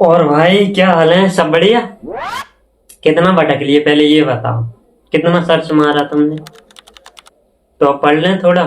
और भाई क्या हाल है? सब बढ़िया? कितना भटक लिए पहले ये बताओ। कितना सर्च मारा तुमने? तो अब पढ़ लें थोड़ा।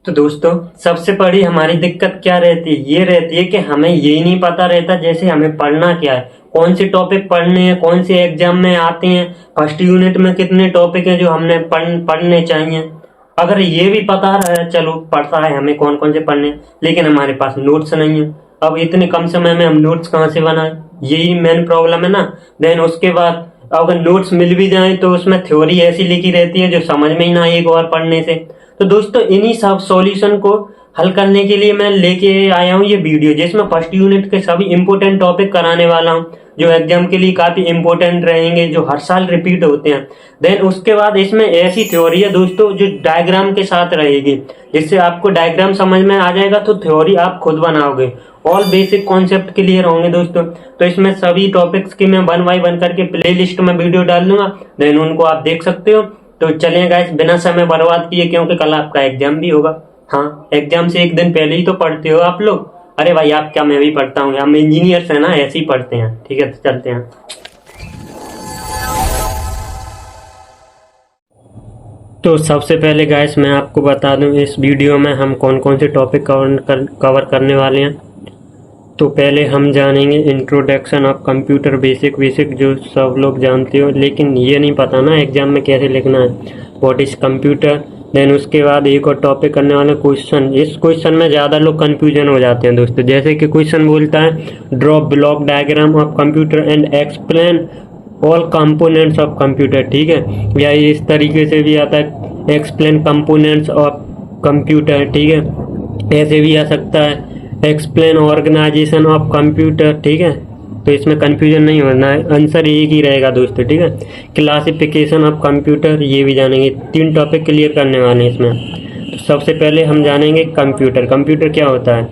तो दोस्तों, सबसे बड़ी हमारी दिक्कत क्या रहती है? ये रहती है कि हमें यही नहीं पता रहता जैसे हमें पढ़ना क्या है, कौन से टॉपिक पढ़ने हैं, कौन से एग्जाम में आते हैं, फर्स्ट यूनिट में कितने टॉपिक हैं जो हमने पढ़ने चाहिए। अगर ये भी पता है, चलो पढ़ता है हमें कौन कौन से पढ़ने हैं, लेकिन हमारे पास नोट्स नहीं है। अब इतने कम समय में हम नोट्स कहाँ से बनाए? यही मेन प्रॉब्लम है ना। देन उसके बाद अगर नोट्स मिल भी जाए तो उसमें थ्योरी ऐसी लिखी रहती है जो समझ में ही ना आए एक बार पढ़ने से। तो दोस्तों, इन्हीं सब सॉल्यूशन को हल करने के लिए मैं लेके आया हूँ ये वीडियो, जिसमें फर्स्ट यूनिट के सभी इंपॉर्टेंट टॉपिक कराने वाला हूँ जो एग्जाम के लिए काफी इंपॉर्टेंट रहेंगे, जो हर साल रिपीट होते हैं। देन उसके बाद इसमें ऐसी थ्योरी है दोस्तों जो डायग्राम के साथ रहेगी, जिससे आपको डायग्राम समझ में आ जाएगा तो थ्योरी आप खुद बनाओगे। ऑल बेसिक कॉन्सेप्ट क्लियर होंगे दोस्तों। तो इसमें सभी टॉपिक्स की मैं वन बाय वन करके प्ले लिस्ट में वीडियो डाल दूंगा, देन उनको आप देख सकते हो। तो चलिए गाइस, बिना समय बर्बाद किए, क्योंकि कल आपका एग्जाम भी होगा। हाँ, एग्जाम से एक दिन पहले ही तो पढ़ते हो आप लोग। अरे भाई, आप क्या, मैं भी पढ़ता हूँ, हम इंजीनियर्स है ना, ऐसे ही पढ़ते हैं। ठीक है, तो चलते हैं। तो सबसे पहले गाइस मैं आपको बता दूं, इस वीडियो में हम कौन कौन से टॉपिक कवर करने वाले हैं। तो पहले हम जानेंगे इंट्रोडक्शन ऑफ कंप्यूटर, बेसिक जो सब लोग जानते हो, लेकिन ये नहीं पता ना एग्जाम में कैसे लिखना है, व्हाट इज कंप्यूटर। देन उसके बाद एक और टॉपिक करने वाले क्वेश्चन। इस क्वेश्चन में ज़्यादा लोग कंफ्यूजन हो जाते हैं दोस्तों। जैसे कि क्वेश्चन बोलता है draw block diagram of computer and explain all components of computer. ठीक है, या इस तरीके से भी आता है एक्सप्लेन कंपोनेंट्स ऑफ कंप्यूटर। ठीक है, ऐसे भी आ सकता है एक्सप्लेन ऑर्गेनाइजेशन ऑफ कंप्यूटर। ठीक है, तो इसमें कंफ्यूजन नहीं होना है, आंसर एक ही रहेगा दोस्तों। ठीक है, क्लासिफिकेशन ऑफ कंप्यूटर, ये भी जानेंगे। 3 टॉपिक क्लियर करने वाले हैं इसमें। तो सबसे पहले हम जानेंगे कंप्यूटर। कंप्यूटर क्या होता है?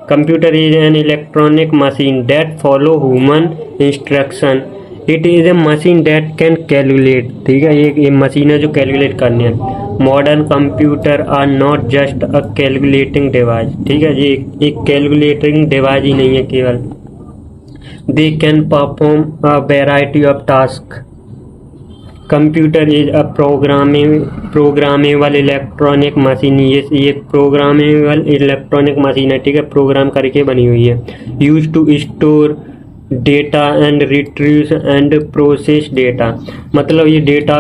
Computer is an electronic machine that follow human instruction. It is a machine that can calculate. ठीक है, ये मशीन है जो कैलकुलेट करनी है। Modern computer are not just a calculating device. ठीक है, ये एक कैलकुलेटिंग डिवाइस ही नहीं है केवल, they can perform a variety of task. Computer is a programmable electronic machine. ये प्रोग्रामेबल इलेक्ट्रॉनिक मशीन है। ठीक है, प्रोग्राम करके बनी हुई है। Use to store data and retrieve and process data. मतलब ये डेटा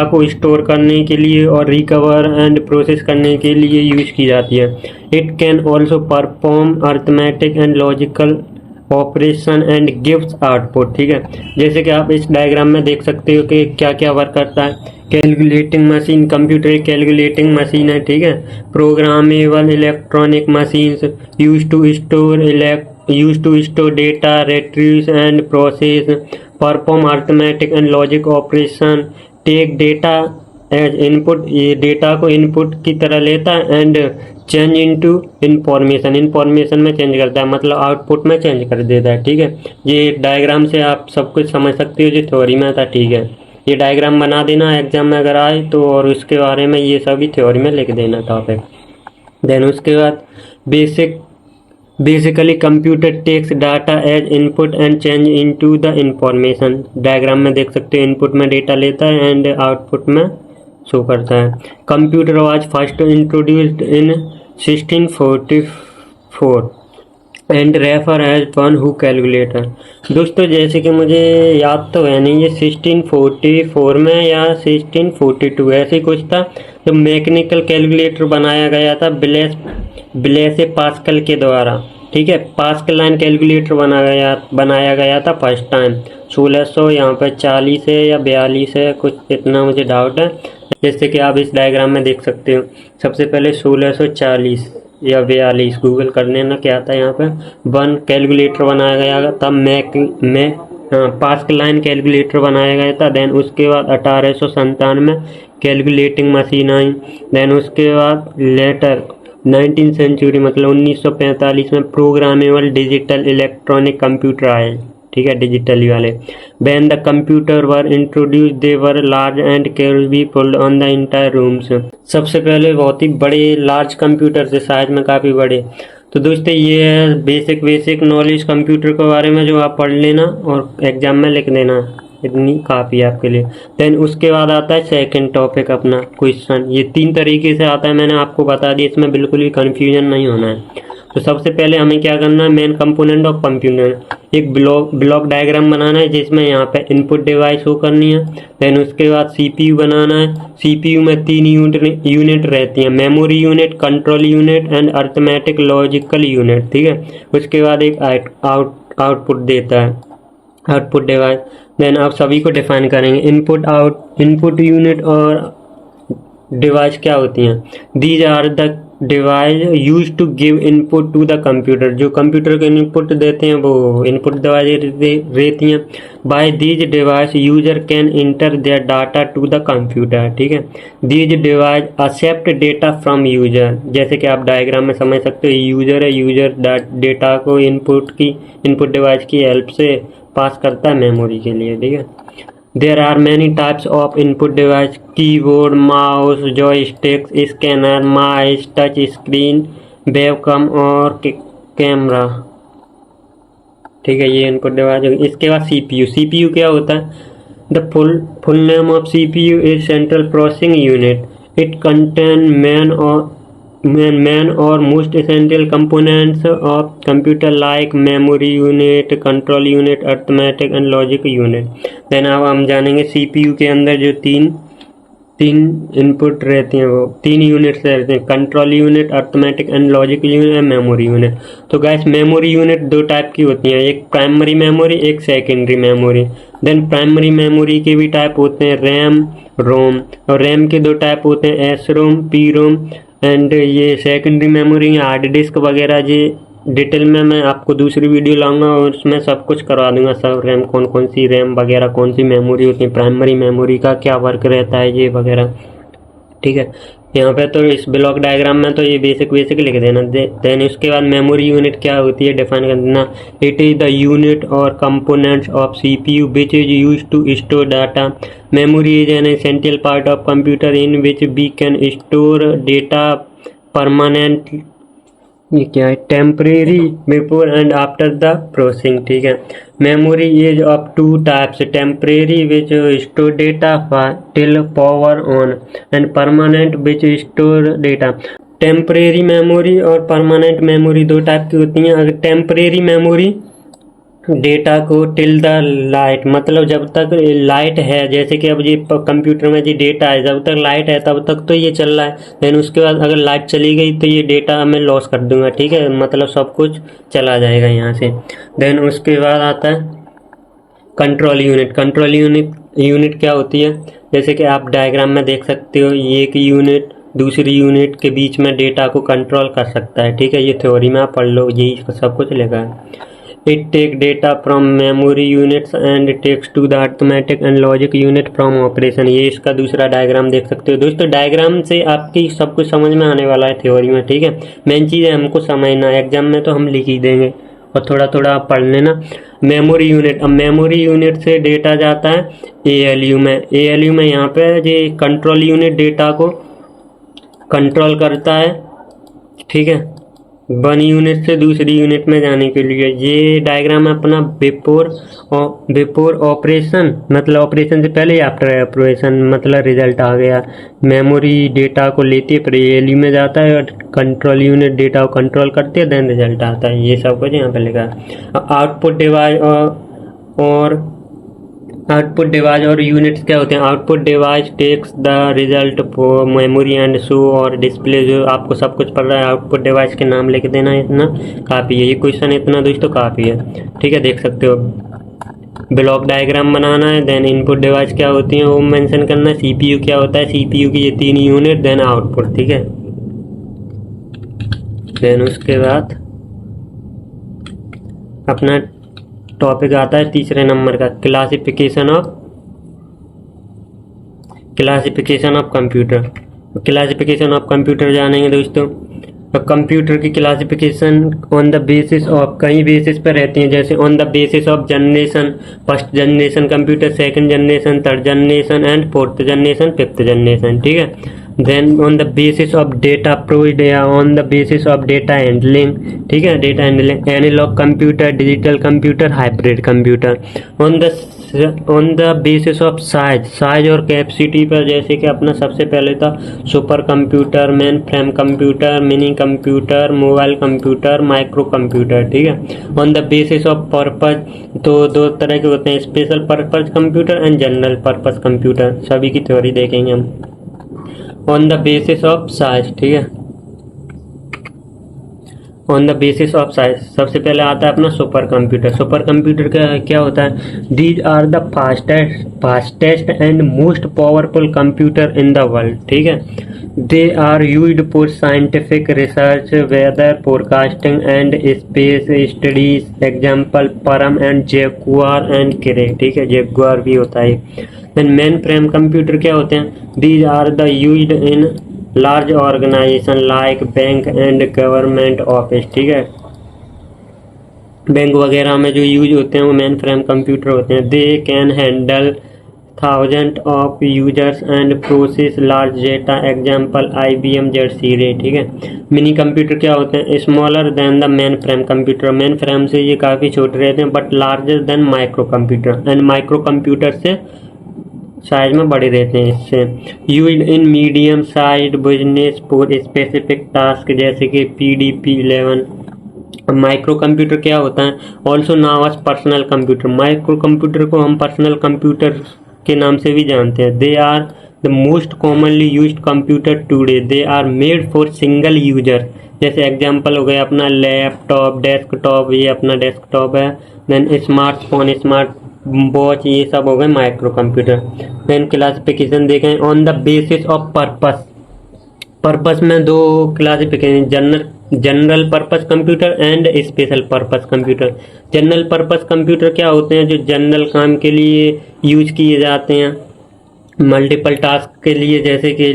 को स्टोर करने के लिए और रिकवर एंड प्रोसेस करने के लिए यूज की जाती है। It can also perform arithmetic and logical operation and gives output. ठीक है, जैसे कि आप इस डायग्राम में देख सकते हो कि क्या क्या वर्क करता है। कैलकुलेटिंग मशीन, कंप्यूटर एक कैलकुलेटिंग मशीन है। ठीक है, programmable electronic machines used to store data, retrieve and process, perform arithmetic and logic operation, take data as input। ये डेटा को इनपुट की तरह लेता है एंड चेंज इनटू इंफॉर्मेशन में चेंज करता है, मतलब आउटपुट में चेंज कर देता है। ठीक है, ये डायग्राम से आप सब कुछ समझ सकते हो जो थ्योरी में था। ठीक है, ये डायग्राम बना देना एग्जाम में अगर आए तो, और उसके बारे में ये सभी थ्योरी में लिख देना टॉपिक। देन उसके बाद basically computer takes data as input and change into the information. Diagram में देख सकते हो, इनपुट में डेटा लेता है एंड आउटपुट में शो करता है। Computer was first introduced in 1644 and refer as one who calculator. दोस्तों, जैसे कि मुझे याद तो है नहीं, ये 1644 में या 1642 ऐसे कुछ था, जो मैकेनिकल कैलकुलेटर बनाया गया था ब्लेसे पास्कल के द्वारा। ठीक है, पास्कल लाइन कैलकुलेटर बनाया गया था फर्स्ट टाइम 1600, यहाँ पे 40 है या 42 है, कुछ इतना मुझे डाउट है। जैसे कि आप इस डायग्राम में देख सकते हो, सबसे पहले 1640 या 42 गूगल करने ना क्या आता है यहाँ पे, वन कैलकुलेटर बनाया गया था। पास्कल लाइन कैलकुलेटर बनाया गया था। देन उसके बाद 1897 में कैलकुलेटिंग मशीन आई। देन उसके बाद लेटर 19वीं सेंचुरी मतलब 1945 में प्रोग्रामेबल डिजिटल इलेक्ट्रॉनिक कंप्यूटर आए। ठीक है, डिजिटली वाले। When the computer were introduce they were large and can be pulled on the entire rooms. सबसे पहले बहुत ही बड़े लार्ज कंप्यूटर थे, साइज में काफ़ी बड़े, तो दोस्तों ये है बेसिक नॉलेज कंप्यूटर के बारे में जो आप पढ़ लेना और एग्जाम में लिख देना, इतनी काफ़ी है आपके लिए। देन उसके बाद आता है सेकंड टॉपिक अपना क्वेश्चन। ये 3 तरीके से आता है, मैंने आपको बता दिया, इसमें बिल्कुल भी कन्फ्यूजन नहीं होना है। तो सबसे पहले हमें क्या करना है, मेन कंपोनेंट ऑफ कंप्यूटर, एक ब्लॉक डायग्राम बनाना है जिसमें यहाँ पे इनपुट डिवाइस शो करनी है। देन उसके बाद सीपीयू बनाना है। सीपीयू में 3 यूनिट रहती हैं, memory unit, control unit and arithmetic logical unit, ठीक है। उसके बाद एक आउटपुट देता है, आउटपुट डिवाइस। देन आप सभी को डिफाइन करेंगे। इनपुट यूनिट और डिवाइस क्या होती हैं, these are the device use to give input to the computer, जो कंप्यूटर को इनपुट देते हैं वो इनपुट डिवाइस रहती हैं। By these device user can enter their data to the computer, ठीक है। These device accept data from user, जैसे कि आप डायग्राम में समझ सकते हो, यूजर है, यूजर डेटा को इनपुट डिवाइस की हेल्प से पास करता है मेमोरी के लिए, ठीक है। There are many types of input device: keyboard, mouse, joystick, scanner, mouse, touch screen, webcam और कैमरा, ठीक है। ये इनपुट डिवाइस। इसके बाद सीपीयू। सीपीयू क्या होता है, the full name of CPU is central processing unit. It contain main or most essential components of computer like memory unit, control unit, arithmetic and logic unit। Then अब हम जानेंगे CPU के अंदर जो तीन इनपुट रहती हैं, वो 3 यूनिट्स रहते हैं, control unit, arithmetic and logic unit and memory unit. तो गाइस मेमोरी यूनिट 2 टाइप की होती हैं, एक प्राइमरी मेमोरी, एक secondary memory. Then primary memory के भी टाइप होते हैं रैम, रोम, और रैम के 2 टाइप होते हैं, S ROM, P ROM. And ये सेकेंडरी मेमोरी हार्ड डिस्क वगैरह, जी डिटेल में मैं आपको दूसरी वीडियो लाऊंगा और उसमें सब कुछ करवा दूंगा, सब रैम कौन सी रैम वगैरह, कौन सी मेमोरी होती है, प्राइमरी मेमोरी का क्या वर्क रहता है, ये वगैरह, ठीक है। यहाँ पे तो इस ब्लॉक डायग्राम में तो ये बेसिक लिख देना। देन उसके बाद मेमोरी यूनिट क्या होती है डिफाइन कर देना। इट इज़ द यूनिट और components of CPU which is use to store data. Memory is an essential part of computer in which we can store data permanent, ये क्या है, temporary, before and after the processing, ठीक है। Memory is of 2 types, temporary which store data till power on and permanent which store data. Temporary memory और permanent memory 2 type की होती हैं। अगर टेम्परेरी मेमोरी डेटा को टिल द लाइट, मतलब जब तक लाइट है, जैसे कि अब ये कंप्यूटर में जो डेटा है, जब तक लाइट है तब तक तो ये चल रहा है। देन उसके बाद अगर लाइट चली गई तो ये डेटा मैं लॉस कर दूंगा, ठीक है, मतलब सब कुछ चला जाएगा यहाँ से। देन उसके बाद आता है कंट्रोल यूनिट। कंट्रोल यूनिट क्या होती है, जैसे कि आप डायग्राम में देख सकते हो, ये एक यूनिट दूसरी यूनिट के बीच में डेटा को कंट्रोल कर सकता है, ठीक है। ये थ्योरी में आप पढ़ लो, यही सब कुछ लिखा है। It take data from memory units and takes to the arithmetic and logic unit from operation। ये इसका दूसरा डायग्राम देख सकते हो। दोस्तों डायग्राम से आपकी सब कुछ समझ में आने वाला है थ्योरी में, ठीक है। मेन चीज़ है हमको समझना, एग्जाम में तो हम लिख ही देंगे और थोड़ा थोड़ा आप पढ़ लेना। मेमोरी यूनिट, अब मेमोरी यूनिट से डेटा जाता है ALU में। ALU में यहाँ पे ये कंट्रोल यूनिट डेटा को कंट्रोल करता है, ठीक है, 1 यूनिट से दूसरी यूनिट में जाने के लिए। ये डायग्राम अपना बिफोर ऑपरेशन, मतलब ऑपरेशन से पहले, आफ्टर ऑपरेशन मतलब रिजल्ट आ गया। मेमोरी डेटा को लेती है, फिर ALU में जाता है और कंट्रोल यूनिट डेटा को कंट्रोल करती है, देन रिजल्ट आता है। ये सब कुछ यहाँ पे लिखा है। आउटपुट डिवाइस और यूनिट्स क्या होते हैं। Output device takes the result for memory and show or display, जो आपको सब कुछ पढ़ रहा है। आउटपुट डिवाइस के नाम लिख देना, इतना काफ़ी है, ये क्वेश्चन इतना दोस्तों काफ़ी है, ठीक है। देख सकते हो ब्लॉक डायग्राम बनाना है। देन इनपुट डिवाइस क्या होती है वो मेंशन करना है। सीपीयू क्या होता है, सीपीयू की ये 3 यूनिट, देन आउटपुट, ठीक है। देन उसके बाद अपना टॉपिक आता है तीसरे नंबर का, classification of computer. Classification of computer जानेंगे दोस्तों। कंप्यूटर की classification on the basis of, कई बेसिस पर रहती हैं, जैसे ऑन द बेसिस ऑफ generation, first generation computer, second generation, third generation and fourth generation, fifth generation, ठीक है। Then on the basis of data provide या on the basis of data handling, ठीक है, data handling, analogue computer, digital computer, hybrid computer. On the basis of size और capacity पर, जैसे कि अपना सबसे पहले था super computer, main frame computer, mini computer, mobile computer, micro computer, ठीक है। On the basis of purpose, तो दो तरह के होते हैं, special purpose computer and general purpose computer, सभी की थ्योरी देखेंगे हम। On the basis of size, ठीक है, on the basis of size सबसे पहले आता है अपना सुपर कंप्यूटर। सुपर कंप्यूटर क्या होता है? These are the fastest and most powerful computer in the world, ठीक है। They are used for scientific research, weather forecasting and space studies. Example Param and Jaguar and Cray, ठीक है, Jaguar भी होता है। देन मेन फ्रेम कंप्यूटर क्या होते हैं? These are the used in large organization like bank and government office, ठीक है, बैंक वगैरह में जो यूज होते हैं वो मेन फ्रेम कंप्यूटर होते हैं। They can handle thousand of users and process large data. Example IBM Z, ठीक है। मिनी कंप्यूटर क्या होते हैं? Smaller than the main frame computer, main frame से ये काफ़ी छोटे रहते हैं, but larger than micro computer, and micro computer से साइज में बड़े रहते हैं। इससे used in medium size business for specific task, जैसे कि PDP-11। माइक्रो कंप्यूटर क्या होता है? Also now as personal computer. Micro computer को हम पर्सनल कंप्यूटर के नाम से भी जानते हैं। They are the most commonly used computer today. They are made for single user, जैसे एग्जाम्पल हो गया अपना लैपटॉप, डेस्कटॉप, ये अपना डेस्कटॉप है। देन स्मार्टफोन, स्मार्ट वॉच, ये सब हो गए माइक्रो कंप्यूटर। देन क्लासिफिकेशन देखें on the basis of purpose. Purpose में दो classification, general purpose computer and special purpose computer. General purpose computer क्या होते हैं? जो जनरल काम के लिए यूज किए जाते हैं, मल्टीपल टास्क के लिए, जैसे कि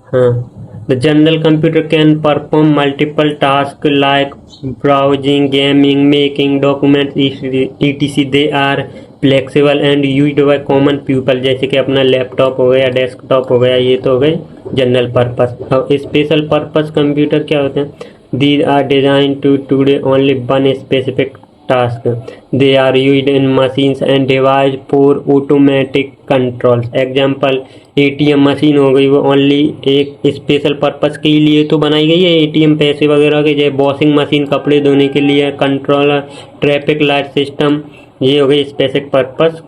हाँ, the general computer can perform multiple tasks like browsing, gaming, making documents, etc. They are flexible and used by common people, जैसे कि अपना लैपटॉप हो गया, डेस्कटॉप हो गया, ये तो हो गए जनरल पर्पस। और स्पेशल पर्पस कंप्यूटर क्या होते हैं? These are designed to today only one specific task. They are used in machines and devices for automatic controls. Example ATM machine हो गई, वो ओनली एक स्पेशल पर्पस के लिए तो बनाई गई है, ATM पैसे वगैरह के, जैसे वॉशिंग मशीन कपड़े धोने के लिए, कंट्रोलर, ट्रैफिक लाइट सिस्टम, ये हो गई स्पेसिफिक पर्पस,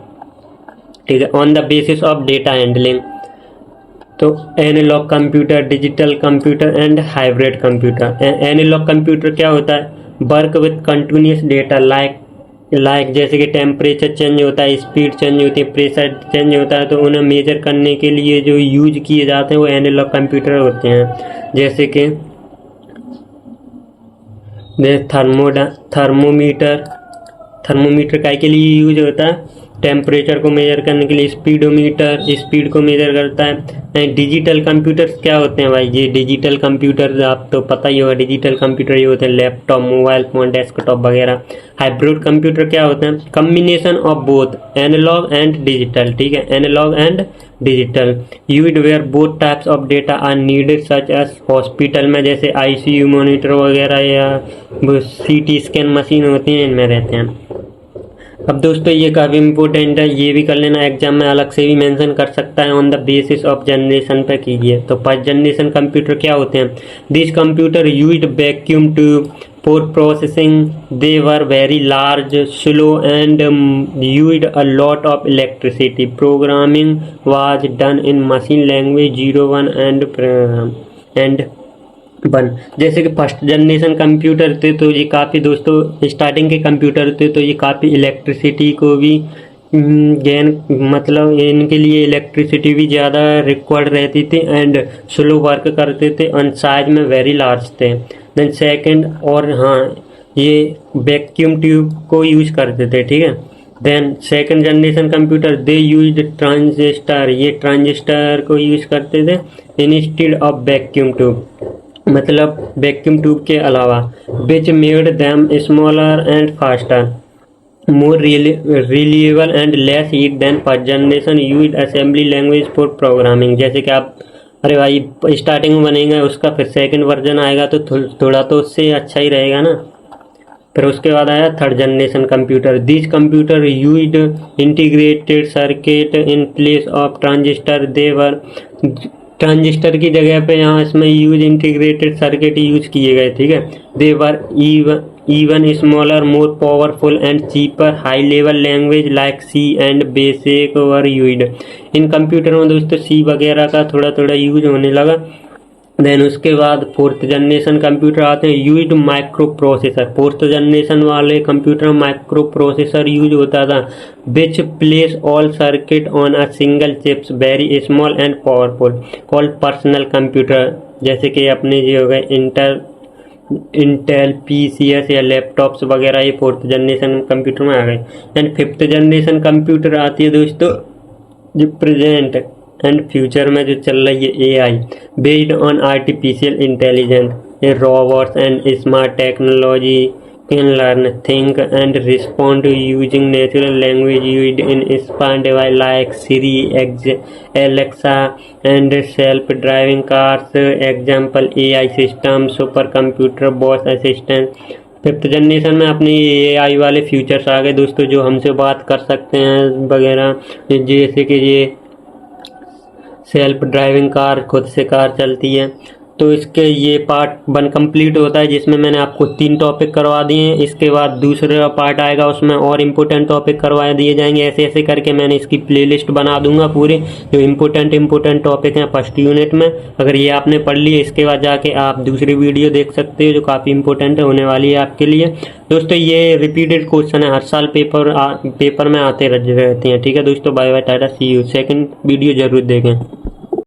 ठीक है। On the basis of data handling, तो analogue computer, digital computer and hybrid computer. Analogue computer क्या होता है? Work with continuous data like जैसे कि टेम्परेचर चेंज होता है, स्पीड चेंज होती है, प्रेशर चेंज होता है, तो उन्हें मेजर करने के लिए जो यूज किए जाते हैं वो एनालॉग कंप्यूटर होते हैं। जैसे कि थर्मोमीटर काय के लिए यूज होता है? टेम्परेचर को मेजर करने के लिए। स्पीडोमीटर स्पीड को मेजर करता है। डिजिटल कंप्यूटर्स क्या होते हैं भाई? ये डिजिटल कंप्यूटर आप तो पता ही होगा, डिजिटल कंप्यूटर ये होते हैं लैपटॉप, मोबाइल फोन, डेस्कटॉप वगैरह। हाइब्रिड कंप्यूटर क्या होते हैं? Combination of both analog and digital, ठीक है, analog and digital used where both types of data are needed, such as hospital में जैसे ICU मॉनिटर वगैरह या CT स्कैन मशीन होती हैं, इनमें रहते हैं। अब दोस्तों ये काफ़ी इंपॉर्टेंट है, ये भी कर लेना, एग्जाम में अलग से भी मेंशन कर सकता है। ऑन द बेसिस ऑफ जनरेशन पे कीजिए। तो फर्स्ट जनरेशन कंप्यूटर क्या होते हैं? This computer used vacuum tube for processing. They were very large, slow and used a lot of electricity. Programming was done in machine language 01 and 1। जैसे कि first generation computer थे तो ये काफ़ी दोस्तों स्टार्टिंग के कंप्यूटर थे तो ये काफ़ी इलेक्ट्रिसिटी को भी गेन, मतलब इनके लिए इलेक्ट्रिसिटी भी ज़्यादा रिक्वायर्ड रहती थी एंड स्लो वर्क करते थे एंड साइज में वेरी लार्ज थे। देन सेकंड, और हाँ, ये वैक्यूम ट्यूब को यूज करते थे, ठीक है। Then second generation computer they used transistor, ये ट्रांजिस्टर को यूज करते थे इंस्टेड ऑफ वैक्यूम ट्यूब, मतलब वैक्यूम ट्यूब के अलावा। Which made them smaller and faster. more reliable and less heat than first generation used assembly language for programming। जैसे कि आप, अरे भाई स्टार्टिंग में बनेगा उसका, फिर सेकंड वर्जन आएगा तो थोड़ा तो उससे अच्छा ही रहेगा ना। फिर उसके बाद आया third generation computer. This computer used integrated circuit in place of transistor. देवर ट्रांजिस्टर की जगह पे यहाँ इसमें यूज इंटीग्रेटेड सर्किट यूज किए गए, ठीक है। देवर even smaller, more powerful and cheaper high level language like C and basic were used। In computer में दोस्तों C वगैरह का थोड़ा थोड़ा यूज होने लगा। देन उसके बाद फोर्थ जनरेशन कंप्यूटर आते हैं, used micro processor. Fourth generation वाले कंप्यूटर में माइक्रो प्रोसेसर यूज होता था, which place all circuit on a single chips very small and powerful called personal computer. जैसे कि अपने जो हो गए इंटेल PCS या लैपटॉप्स वगैरह, ये फोर्थ जनरेशन कंप्यूटर में आ गए। एंड फिफ्थ जनरेशन कंप्यूटर आती है दोस्तों जो प्रेजेंट एंड फ्यूचर में जो चल रही है, AI based on artificial intelligence. Robots and smart technology can learn, think and respond using natural language used in smart device like Siri, Alexa and self driving cars. Example AI system, super computer, voice assistant. Fifth generation में अपने AI वाले futures आ गए दोस्तों, जो हमसे बात कर सकते हैं वगैरह, जैसे कि ये सेल्फ ड्राइविंग कार, खुद से कार चलती है। तो इसके ये पार्ट 1 कंप्लीट होता है, जिसमें मैंने आपको 3 टॉपिक करवा दिए हैं। इसके बाद दूसरा पार्ट आएगा, उसमें और इम्पोर्टेंट टॉपिक करवा दिए जाएंगे। ऐसे ऐसे करके मैंने इसकी प्लेलिस्ट बना दूंगा पूरी, जो इम्पोर्टेंट टॉपिक हैं फर्स्ट यूनिट में। अगर ये आपने पढ़ लिए, इसके बाद जाके आप दूसरी वीडियो देख सकते हो जो काफ़ी इंपॉर्टेंट होने वाली है आपके लिए। दोस्तों ये रिपीटेड क्वेश्चन है, हर साल पेपर में आते रहते हैं, ठीक है दोस्तों। Bye bye, tata, see you. Second video जरूर देखें।